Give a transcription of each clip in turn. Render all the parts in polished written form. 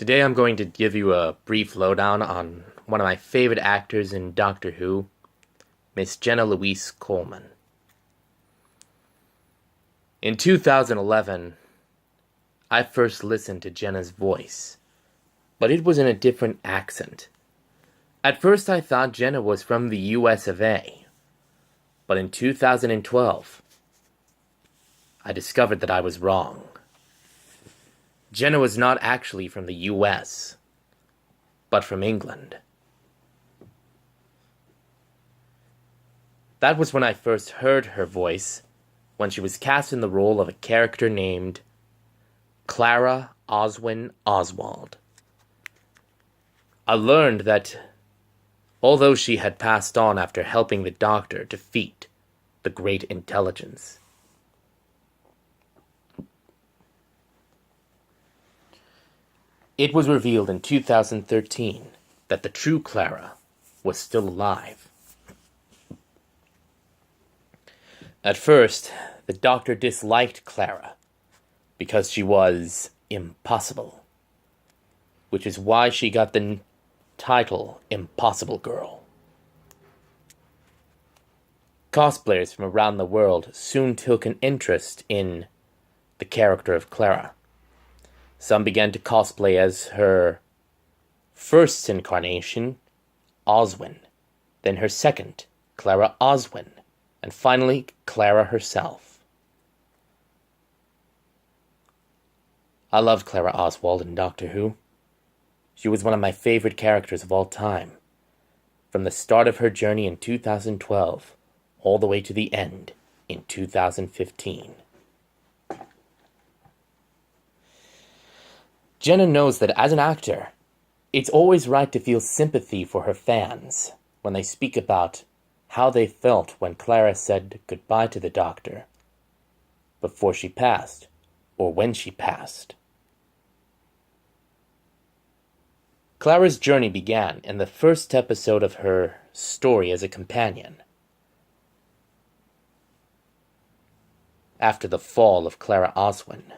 Today I'm going to give you a brief lowdown on one of my favorite actors in Doctor Who, Miss Jenna Coleman. In 2011, I first listened to Jenna's voice, but it was in a different accent. At first I thought Jenna was from the US of A, but in 2012, I discovered that I was wrong. Jenna was not actually from the US, but from England. That was when I first heard her voice, when she was cast in the role of a character named Clara Oswin Oswald. I learned that although she had passed on after helping the Doctor defeat the Great Intelligence, it was revealed in 2013 that the true Clara was still alive. At first, the Doctor disliked Clara because she was impossible, which is why she got the title Impossible Girl. Cosplayers from around the world soon took an interest in the character of Clara. Some began to cosplay as her first incarnation, Oswin, then her second, Clara Oswin, and finally Clara herself. I loved Clara Oswald in Doctor Who. She was one of my favorite characters of all time, from the start of her journey in 2012 all the way to the end in 2015. Jenna knows that as an actor, it's always right to feel sympathy for her fans when they speak about how they felt when Clara said goodbye to the Doctor before she passed, or when she passed. Clara's journey began in the first episode of her story as a companion. After the fall of Clara Oswin,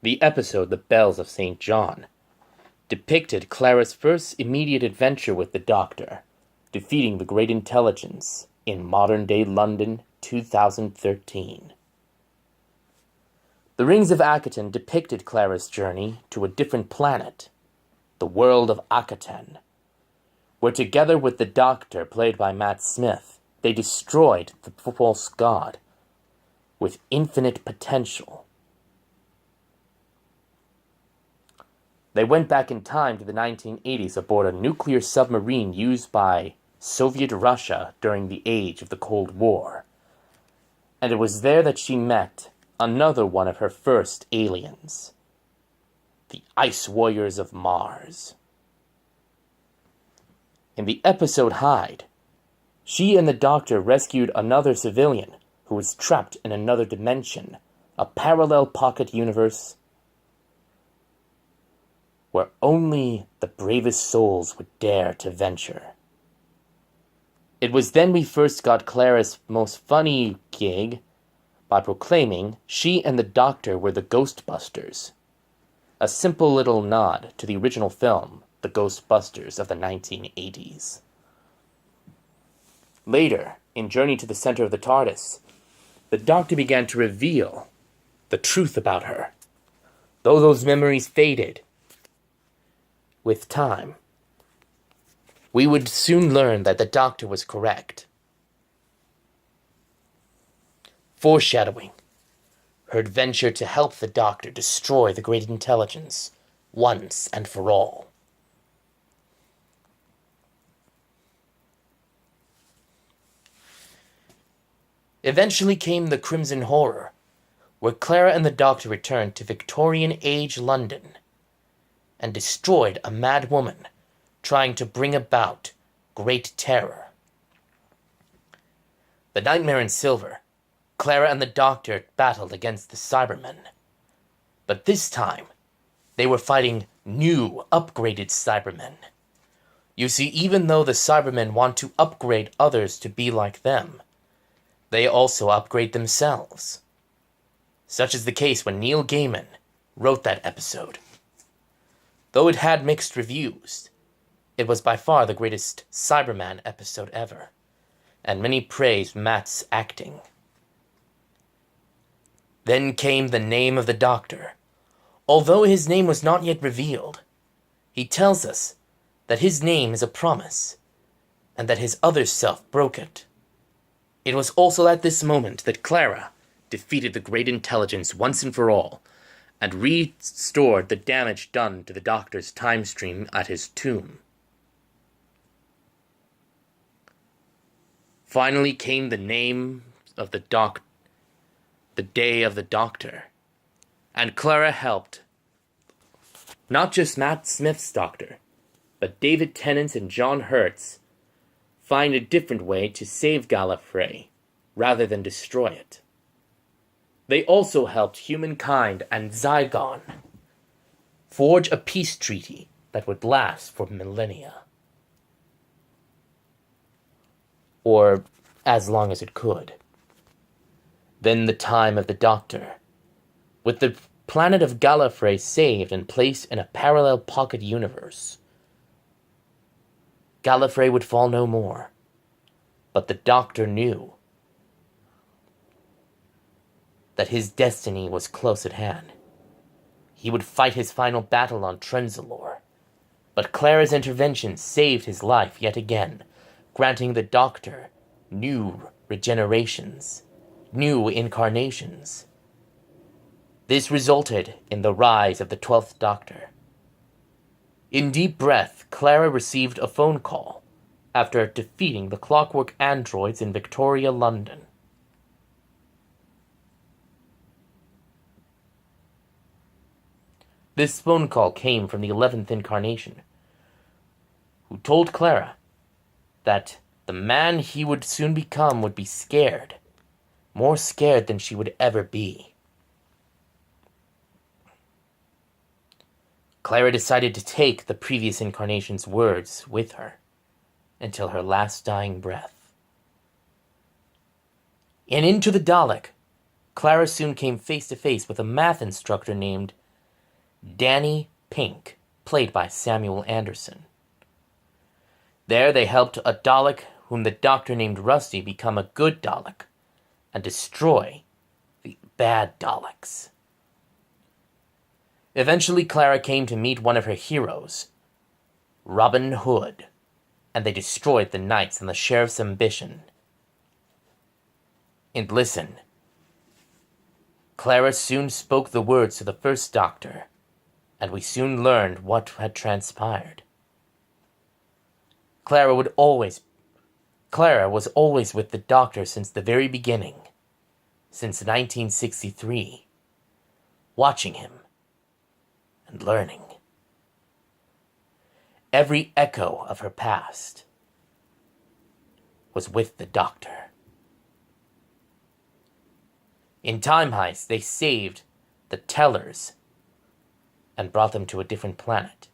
the episode The Bells of St. John depicted Clara's first immediate adventure with the Doctor, defeating the Great Intelligence in modern-day London 2013. The Rings of Akaten depicted Clara's journey to a different planet, the world of Akaten, where together with the Doctor, played by Matt Smith, they destroyed the false god with infinite potential. They went back in time to the 1980s aboard a nuclear submarine used by Soviet Russia during the age of the Cold War. And it was there that she met another one of her first aliens, the Ice Warriors of Mars. In the episode Hyde, she and the Doctor rescued another civilian who was trapped in another dimension, a parallel pocket universe where only the bravest souls would dare to venture. It was then we first got Clara's most funny gig by proclaiming she and the Doctor were the Ghostbusters, a simple little nod to the original film, The Ghostbusters of the 1980s. Later, in Journey to the Center of the TARDIS, the Doctor began to reveal the truth about her. Though those memories faded with time, we would soon learn that the Doctor was correct. Foreshadowing her adventure to help the Doctor destroy the Great Intelligence once and for all. Eventually came the Crimson Horror, where Clara and the Doctor returned to Victorian Age London and destroyed a mad woman trying to bring about great terror. The Nightmare in Silver, Clara and the Doctor battled against the Cybermen. But this time, they were fighting new, upgraded Cybermen. You see, even though the Cybermen want to upgrade others to be like them, they also upgrade themselves. Such is the case when Neil Gaiman wrote that episode. Though it had mixed reviews, it was by far the greatest Cyberman episode ever, and many praised Matt's acting. Then came the name of the Doctor. Although his name was not yet revealed, he tells us that his name is a promise, and that his other self broke it. It was also at this moment that Clara defeated the Great Intelligence once and for all, and restored the damage done to the Doctor's time stream at his tomb. Finally came the name of the day of the Doctor, and Clara helped not just Matt Smith's Doctor, but David Tennant's and John Hurt's find a different way to save Gallifrey rather than destroy it. They also helped humankind and Zygon forge a peace treaty that would last for millennia. Or as long as it could. Then the time of the Doctor. With the planet of Gallifrey saved and placed in a parallel pocket universe, Gallifrey would fall no more. But the Doctor knew that his destiny was close at hand. He would fight his final battle on Trenzalore, but Clara's intervention saved his life yet again, granting the Doctor new regenerations, new incarnations. This resulted in the rise of the 12th Doctor. In deep breath, Clara received a phone call after defeating the clockwork androids in Victoria, London. This phone call came from the 11th incarnation, who told Clara that the man he would soon become would be scared, more scared than she would ever be. Clara decided to take the previous incarnation's words with her until her last dying breath. And into the Dalek, Clara soon came face to face with a math instructor named Danny Pink, played by Samuel Anderson. There they helped a Dalek whom the Doctor named Rusty become a good Dalek and destroy the bad Daleks. Eventually, Clara came to meet one of her heroes, Robin Hood, and they destroyed the Knights and the Sheriff's ambition. And listen, Clara soon spoke the words to the first Doctor, and we soon learned what had transpired. Clara was always with the Doctor since the very beginning, since 1963, watching him and learning. Every echo of her past was with the Doctor. In Time Heist, they saved the Tellers and brought them to a different planet.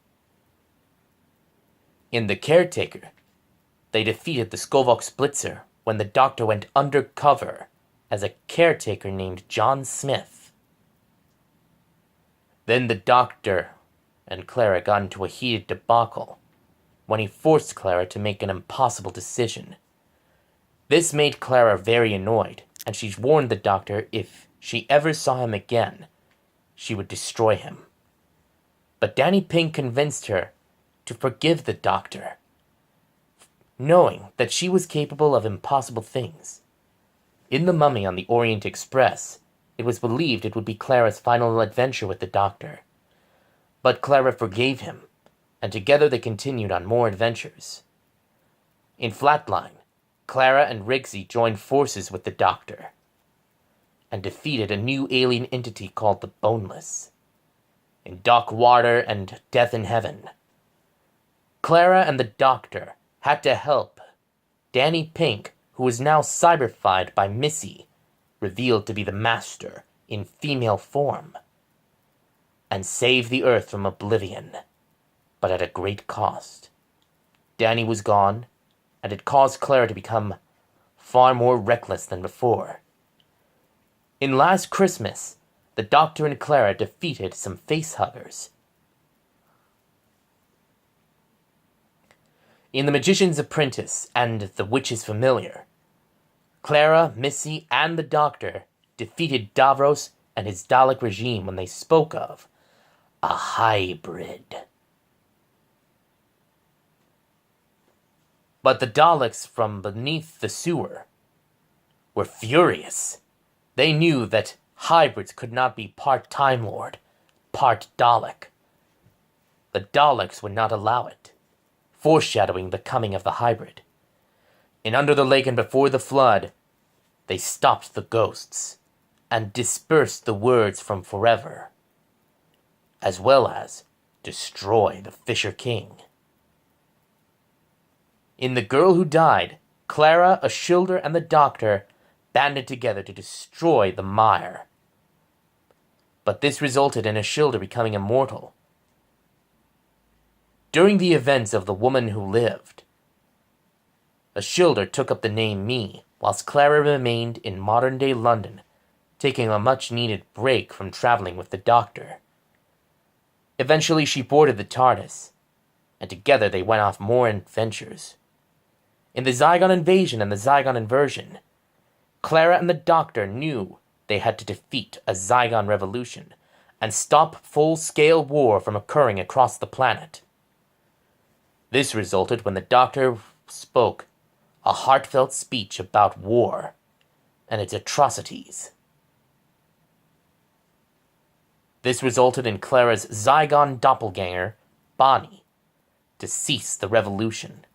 In The Caretaker, they defeated the Skovok Splitzer when the Doctor went undercover as a caretaker named John Smith. Then the Doctor and Clara got into a heated debacle when he forced Clara to make an impossible decision. This made Clara very annoyed, and she warned the Doctor if she ever saw him again, she would destroy him. But Danny Pink convinced her to forgive the Doctor, knowing that she was capable of impossible things. In The Mummy on the Orient Express, it was believed it would be Clara's final adventure with the Doctor. But Clara forgave him, and together they continued on more adventures. In Flatline, Clara and Rigsy joined forces with the Doctor and defeated a new alien entity called the Boneless. In Doc Water and Death in Heaven, Clara and the Doctor had to help Danny Pink, who was now cyberfied by Missy, revealed to be the Master in female form, and save the Earth from oblivion, but at a great cost. Danny was gone, and it caused Clara to become far more reckless than before. In Last Christmas, the Doctor and Clara defeated some facehuggers. In The Magician's Apprentice and The Witch's Familiar, Clara, Missy, and the Doctor defeated Davros and his Dalek regime when they spoke of a hybrid. But the Daleks from beneath the sewer were furious. They knew that hybrids could not be part Time Lord, part Dalek. The Daleks would not allow it, foreshadowing the coming of the hybrid. In Under the Lake and Before the Flood, they stopped the ghosts and dispersed the words from Forever, as well as destroy the Fisher King. In The Girl Who Died, Clara, Ashildr, and the Doctor banded together to destroy the Mire. But this resulted in Ashildr becoming immortal. During the events of The Woman Who Lived, Ashildr took up the name Me, whilst Clara remained in modern-day London, taking a much-needed break from traveling with the Doctor. Eventually she boarded the TARDIS, and together they went off more adventures. In the Zygon Invasion and the Zygon Inversion, Clara and the Doctor knew they had to defeat a Zygon revolution and stop full-scale war from occurring across the planet. This resulted when the Doctor spoke a heartfelt speech about war and its atrocities. This resulted in Clara's Zygon doppelganger, Bonnie, to cease the revolution.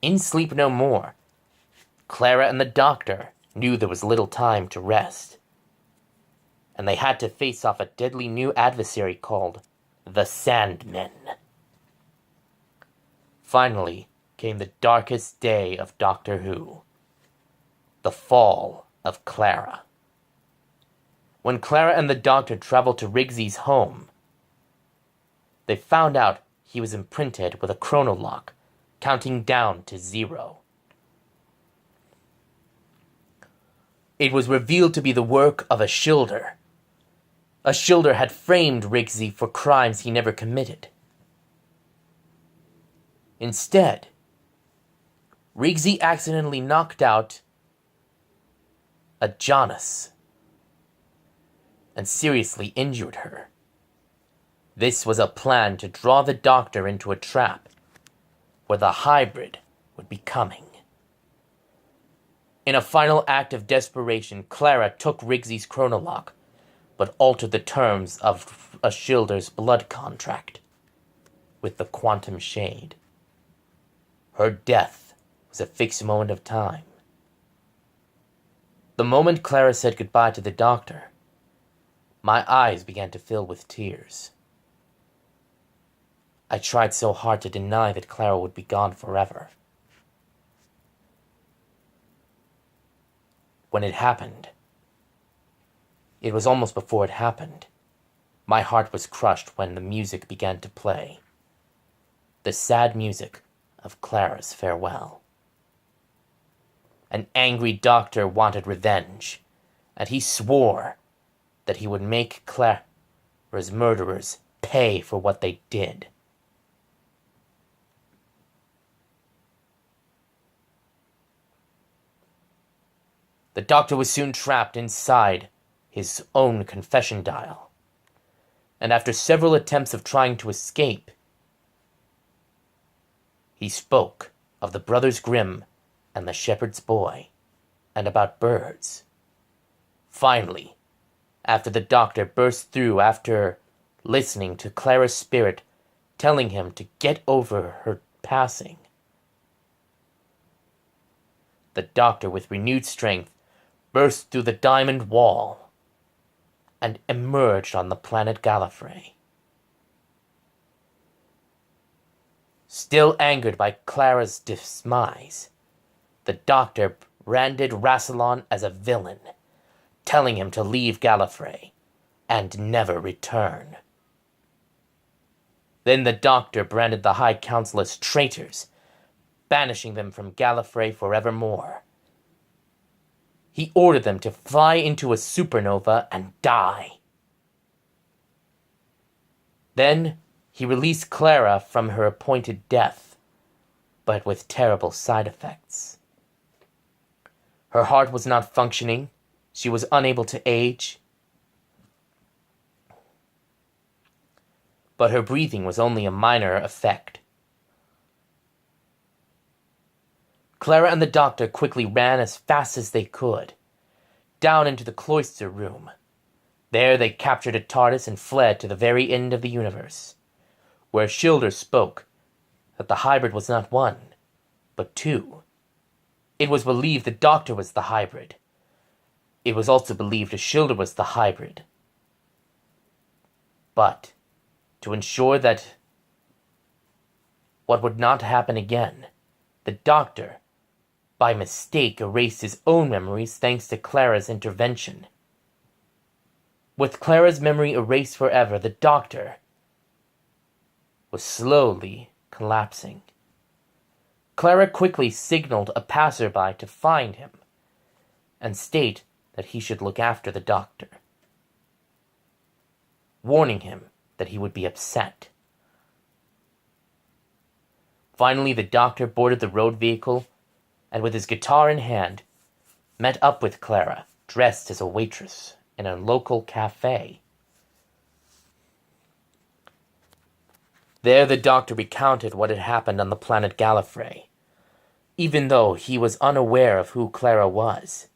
In Sleep No More, Clara and the Doctor knew there was little time to rest, and they had to face off a deadly new adversary called the Sandmen. Finally came the darkest day of Doctor Who, the fall of Clara. When Clara and the Doctor traveled to Riggsy's home, they found out he was imprinted with a chronolock, counting down to 0. It was revealed to be the work of Ashildr. Ashildr had framed Riggsy for crimes he never committed. Instead, Riggsy accidentally knocked out a Jonas and seriously injured her. This was a plan to draw the Doctor into a trap where the hybrid would be coming. In a final act of desperation, Clara took Riggsy's chronolock, but altered the terms of Ashildr's blood contract with the Quantum Shade. Her death was a fixed moment of time. The moment Clara said goodbye to the Doctor, my eyes began to fill with tears. I tried so hard to deny that Clara would be gone forever. When it happened, it was almost before it happened. My heart was crushed when the music began to play. The sad music of Clara's farewell. An angry Doctor wanted revenge, and he swore that he would make Clara's murderers pay for what they did. The Doctor was soon trapped inside his own confession dial, and after several attempts of trying to escape, he spoke of the Brothers Grimm and the Shepherd's Boy, and about birds. Finally, after the Doctor burst through after listening to Clara's spirit telling him to get over her passing, the Doctor, with renewed strength, burst through the diamond wall and emerged on the planet Gallifrey. Still angered by Clara's demise, the Doctor branded Rassilon as a villain, telling him to leave Gallifrey and never return. Then the Doctor branded the High Council as traitors, banishing them from Gallifrey forevermore. He ordered them to fly into a supernova and die. Then he released Clara from her appointed death but with terrible side effects. Her heart was not functioning, she was unable to age, but her breathing was only a minor effect. Clara and the doctor quickly ran as fast as they could, down into the cloister room. There they captured a TARDIS and fled to the very end of the universe, where Schilder spoke that the hybrid was not one, but two. It was believed the Doctor was the hybrid. It was also believed Schilder was the hybrid. But, to ensure that what would not happen again, the Doctor, by mistake, erased his own memories thanks to Clara's intervention. With Clara's memory erased forever, the Doctor was slowly collapsing. Clara quickly signaled a passerby to find him and state that he should look after the Doctor, warning him that he would be upset. Finally, the Doctor boarded the road vehicle and, with his guitar in hand, met up with Clara, dressed as a waitress, in a local cafe. There the Doctor recounted what had happened on the planet Gallifrey, even though he was unaware of who Clara was.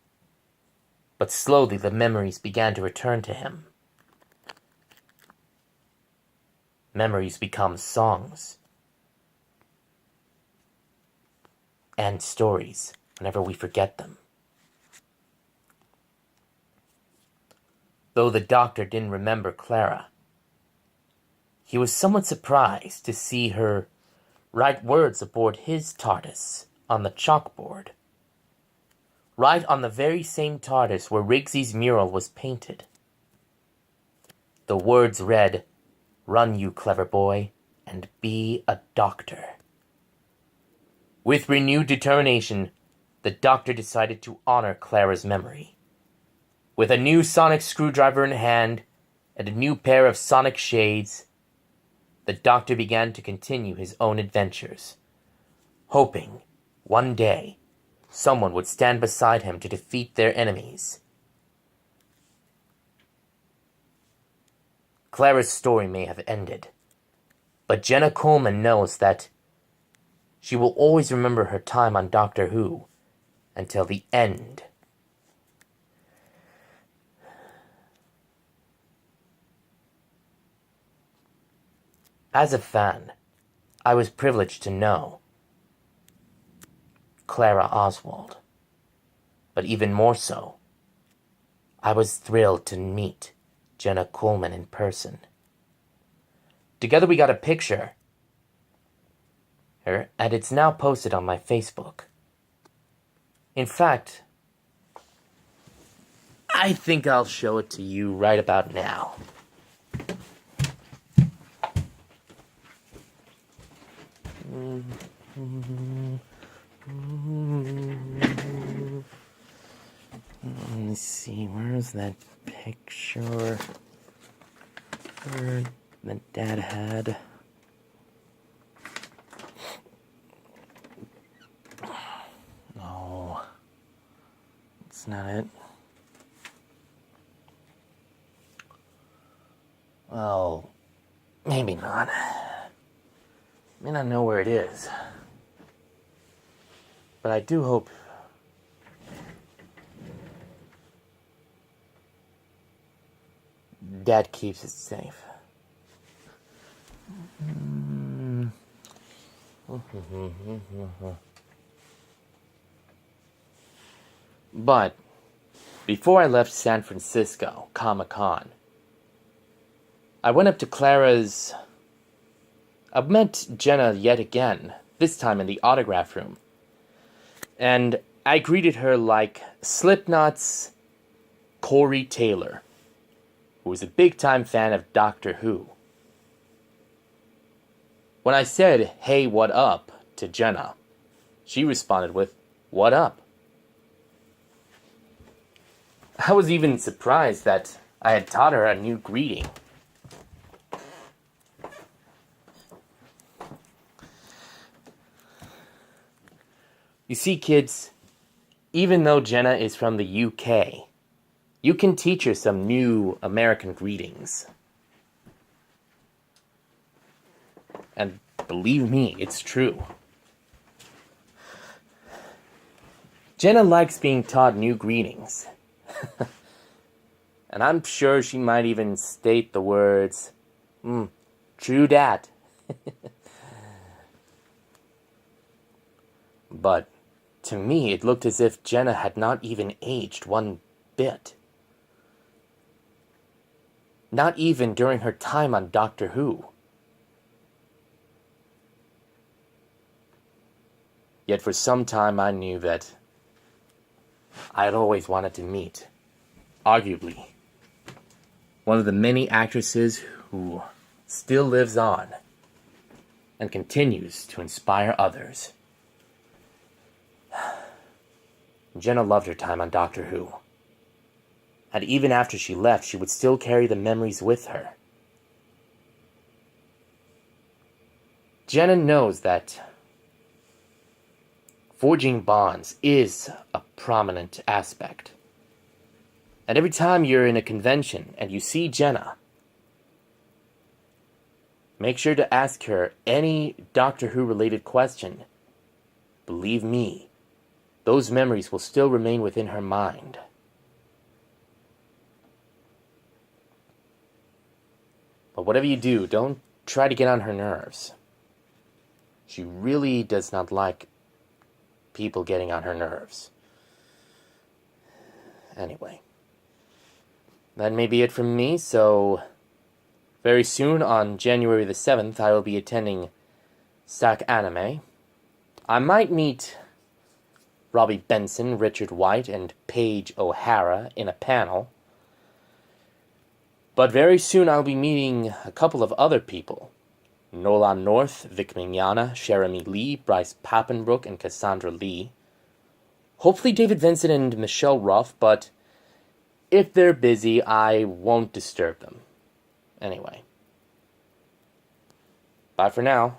But slowly the memories began to return to him. Memories become songs and stories whenever we forget them. Though the Doctor didn't remember Clara, he was somewhat surprised to see her write words aboard his TARDIS on the chalkboard, right on the very same TARDIS where Riggsy's mural was painted. The words read, "Run, you clever boy, and be a doctor." With renewed determination, the Doctor decided to honor Clara's memory. With a new sonic screwdriver in hand and a new pair of sonic shades, the Doctor began to continue his own adventures, hoping one day someone would stand beside him to defeat their enemies. Clara's story may have ended, but Jenna Coleman knows that she will always remember her time on Doctor Who until the end. As a fan, I was privileged to know Clara Oswald, but even more so, I was thrilled to meet Jenna Coleman in person. Together we got a picture, and it's now posted on my Facebook. In fact, I think I'll show it to you right about now. Let me see, where's that picture that Dad had? No, it's not it. Well, maybe not. May not know where it is. But I do hope Dad keeps it safe. But before I left San Francisco Comic-Con, I went up to Clara's. I met Jenna yet again, this time in the autograph room. And I greeted her like Slipknot's Corey Taylor, who was a big-time fan of Doctor Who. When I said, "Hey, what up?" to Jenna, she responded with, "What up?" I was even surprised that I had taught her a new greeting. You see, kids, even though Jenna is from the UK, you can teach her some new American greetings. And believe me, it's true. Jenna likes being taught new greetings. And I'm sure she might even state the words, true dat. But to me, it looked as if Jenna had not even aged one bit. Not even during her time on Doctor Who. Yet for some time I knew that I had always wanted to meet, arguably, one of the many actresses who still lives on and continues to inspire others. Jenna loved her time on Doctor Who. And even after she left, she would still carry the memories with her. Jenna knows that forging bonds is a prominent aspect. And every time you're in a convention and you see Jenna, make sure to ask her any Doctor Who related question. Believe me, those memories will still remain within her mind. But whatever you do, don't try to get on her nerves. She really does not like people getting on her nerves. Anyway, that may be it from me, so very soon on January the 7th, I will be attending SAC Anime. I might meet Robbie Benson, Richard White, and Paige O'Hara in a panel. But very soon I'll be meeting a couple of other people. Nolan North, Vic Mignogna, Jeremy Lee, Bryce Papenbrook, and Cassandra Lee. Hopefully David Vincent and Michelle Ruff, but if they're busy, I won't disturb them. Anyway. Bye for now.